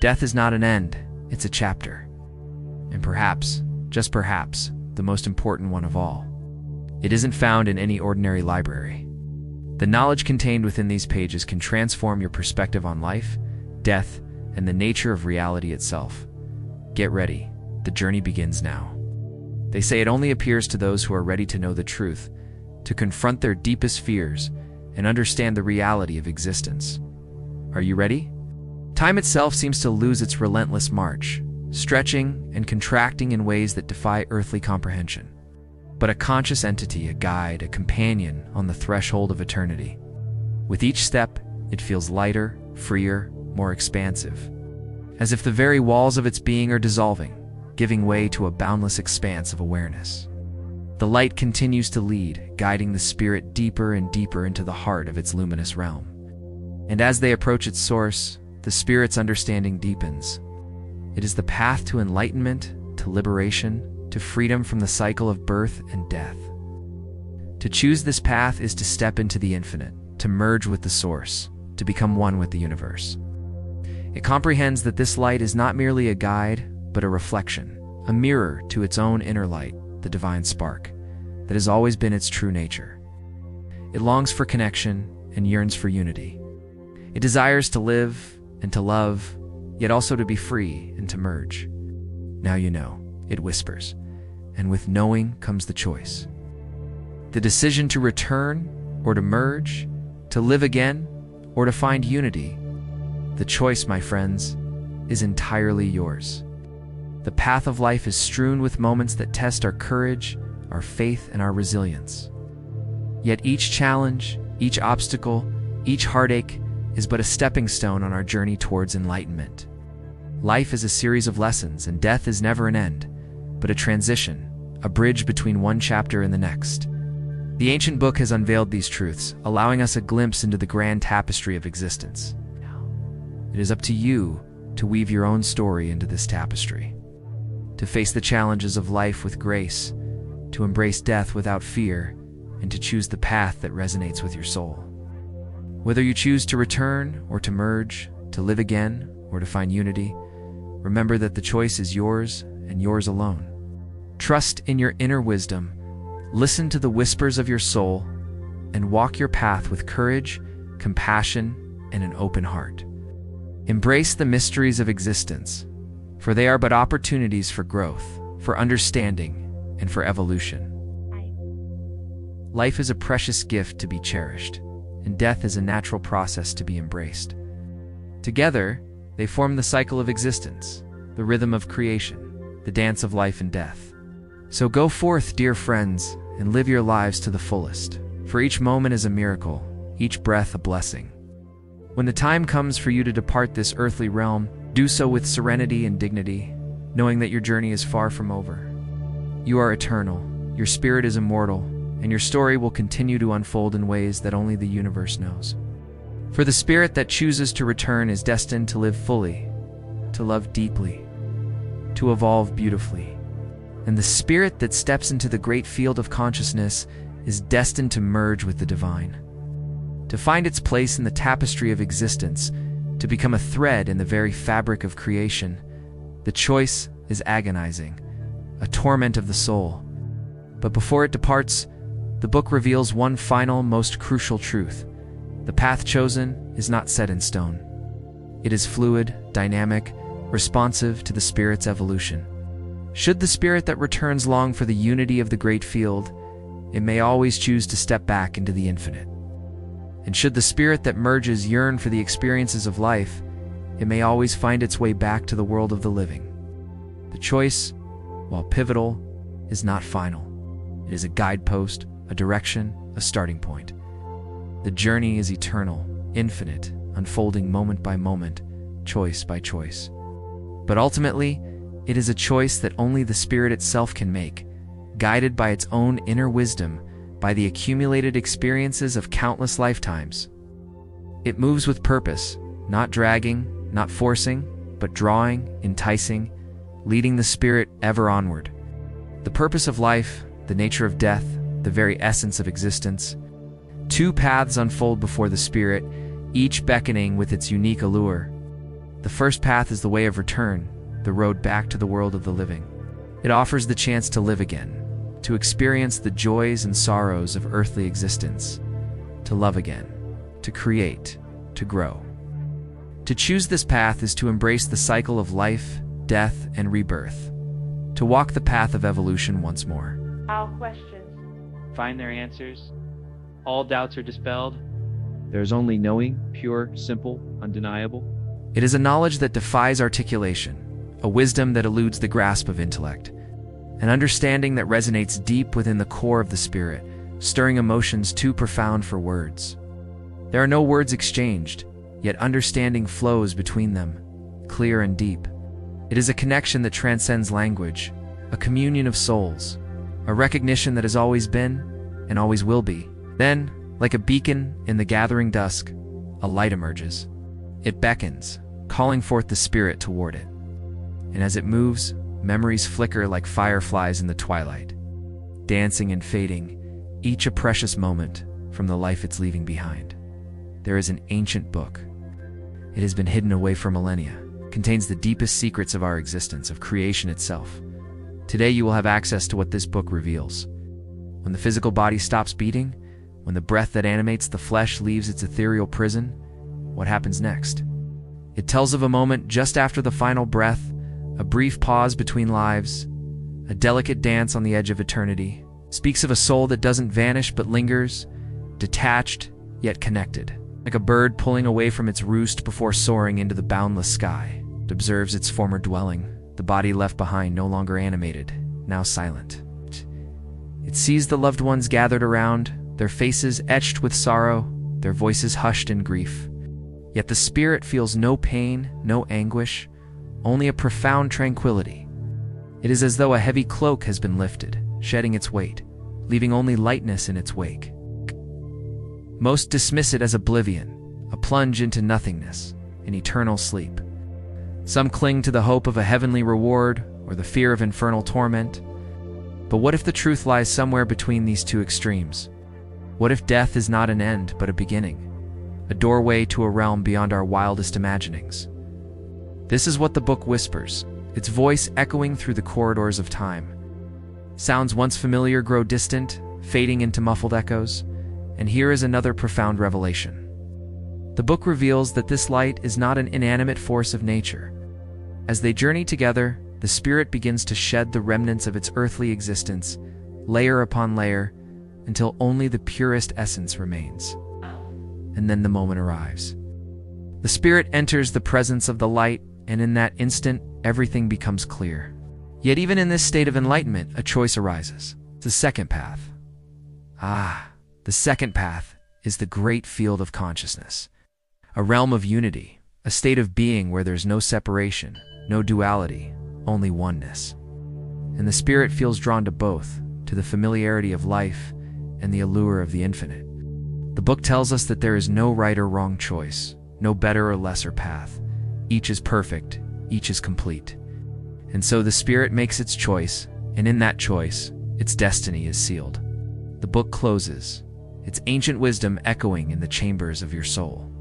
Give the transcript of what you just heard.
Death is not an end, it's a chapter. And perhaps, just perhaps, the most important one of all. It isn't found in any ordinary library. The knowledge contained within these pages can transform your perspective on life, death, and the nature of reality itself. Get ready, the journey begins now. They say it only appears to those who are ready to know the truth, to confront their deepest fears, and understand the reality of existence. Are you ready? Time itself seems to lose its relentless march, stretching and contracting in ways that defy earthly comprehension. But a conscious entity, a guide, a companion on the threshold of eternity. With each step, it feels lighter, freer, more expansive, as if the very walls of its being are dissolving, giving way to a boundless expanse of awareness. The light continues to lead, guiding the spirit deeper and deeper into the heart of its luminous realm. And as they approach its source, the spirit's understanding deepens. It is the path to enlightenment, to liberation, to freedom from the cycle of birth and death. To choose this path is to step into the infinite, to merge with the source, to become one with the universe. It comprehends that this light is not merely a guide, but a reflection, a mirror to its own inner light, the divine spark, that has always been its true nature. It longs for connection and yearns for unity. It desires to live and to love, yet also to be free and to merge. Now you know, it whispers, and with knowing comes the choice. The decision to return or to merge, to live again or to find unity. The choice, my friends, is entirely yours. The path of life is strewn with moments that test our courage, our faith, and our resilience. Yet each challenge, each obstacle, each heartache is but a stepping stone on our journey towards enlightenment. Life is a series of lessons, and death is never an end, but a transition, a bridge between one chapter and the next. The ancient book has unveiled these truths, allowing us a glimpse into the grand tapestry of existence. It is up to you to weave your own story into this tapestry, to face the challenges of life with grace, to embrace death without fear, and to choose the path that resonates with your soul. Whether you choose to return or to merge, to live again or to find unity, remember that the choice is yours and yours alone. Trust in your inner wisdom, listen to the whispers of your soul, and walk your path with courage, compassion, and an open heart. Embrace the mysteries of existence, for they are but opportunities for growth, for understanding, and for evolution. Life is a precious gift to be cherished, and death is a natural process to be embraced. Together, they form the cycle of existence, the rhythm of creation, the dance of life and death. So go forth, dear friends, and live your lives to the fullest, for each moment is a miracle, each breath a blessing. When the time comes for you to depart this earthly realm, do so with serenity and dignity, knowing that your journey is far from over. You are eternal, your spirit is immortal, and your story will continue to unfold in ways that only the universe knows. For the spirit that chooses to return is destined to live fully, to love deeply, to evolve beautifully. And the spirit that steps into the great field of consciousness is destined to merge with the divine, to find its place in the tapestry of existence, to become a thread in the very fabric of creation. The choice is agonizing, a torment of the soul. But before it departs, the book reveals one final, most crucial truth. The path chosen is not set in stone. It is fluid, dynamic, responsive to the spirit's evolution. Should the spirit that returns long for the unity of the great field, it may always choose to step back into the infinite. And should the spirit that merges yearn for the experiences of life, it may always find its way back to the world of the living. The choice, while pivotal, is not final. It is a guidepost, a direction, a starting point. The journey is eternal, infinite, unfolding moment by moment, choice by choice. But ultimately, it is a choice that only the spirit itself can make, guided by its own inner wisdom, by the accumulated experiences of countless lifetimes. It moves with purpose, not dragging, not forcing, but drawing, enticing, leading the spirit ever onward. The purpose of life, the nature of death, the very essence of existence. Two paths unfold before the spirit, each beckoning with its unique allure. The first path is the way of return, the road back to the world of the living. It offers the chance to live again, to experience the joys and sorrows of earthly existence, to love again, to create, to grow. To choose this path is to embrace the cycle of life, death, and rebirth, to walk the path of evolution once more. All questions Find their answers. All doubts are dispelled. There's only knowing, pure, simple, undeniable. It is a knowledge that defies articulation, a wisdom that eludes the grasp of intellect, an understanding that resonates deep within the core of the spirit, stirring emotions too profound for words. There are no words exchanged, yet understanding flows between them, clear and deep. It is a connection that transcends language, a communion of souls, a recognition that has always been and always will be. Then, like a beacon in the gathering dusk, a light emerges. It beckons, calling forth the spirit toward it. And as it moves, memories flicker like fireflies in the twilight, dancing and fading, each a precious moment from the life it's leaving behind. There is an ancient book. It has been hidden away for millennia, contains the deepest secrets of our existence, of creation itself. Today you will have access to what this book reveals. When the physical body stops beating, when the breath that animates the flesh leaves its ethereal prison, what happens next? It tells of a moment just after the final breath, a brief pause between lives, a delicate dance on the edge of eternity, speaks of a soul that doesn't vanish but lingers, detached yet connected, like a bird pulling away from its roost before soaring into the boundless sky. It observes its former dwelling, the body left behind no longer animated, now silent. It sees the loved ones gathered around, their faces etched with sorrow, their voices hushed in grief. Yet the spirit feels no pain, no anguish, only a profound tranquility. It is as though a heavy cloak has been lifted, shedding its weight, leaving only lightness in its wake. Most dismiss it as oblivion, a plunge into nothingness, an eternal sleep. Some cling to the hope of a heavenly reward or the fear of infernal torment. But what if the truth lies somewhere between these two extremes? What if death is not an end but a beginning, a doorway to a realm beyond our wildest imaginings? This is what the book whispers, its voice echoing through the corridors of time. Sounds once familiar grow distant, fading into muffled echoes, and here is another profound revelation. The book reveals that this light is not an inanimate force of nature. As they journey together, the spirit begins to shed the remnants of its earthly existence, layer upon layer, until only the purest essence remains. And then the moment arrives. The spirit enters the presence of the light, and in that instant, everything becomes clear. Yet even in this state of enlightenment, a choice arises. The second path. The second path is the great field of consciousness. A realm of unity, a state of being where there's no separation, no duality, only oneness. And the spirit feels drawn to both, to the familiarity of life and the allure of the infinite. The book tells us that there is no right or wrong choice, no better or lesser path. Each is perfect, each is complete. And so the spirit makes its choice, and in that choice, its destiny is sealed. The book closes, its ancient wisdom echoing in the chambers of your soul.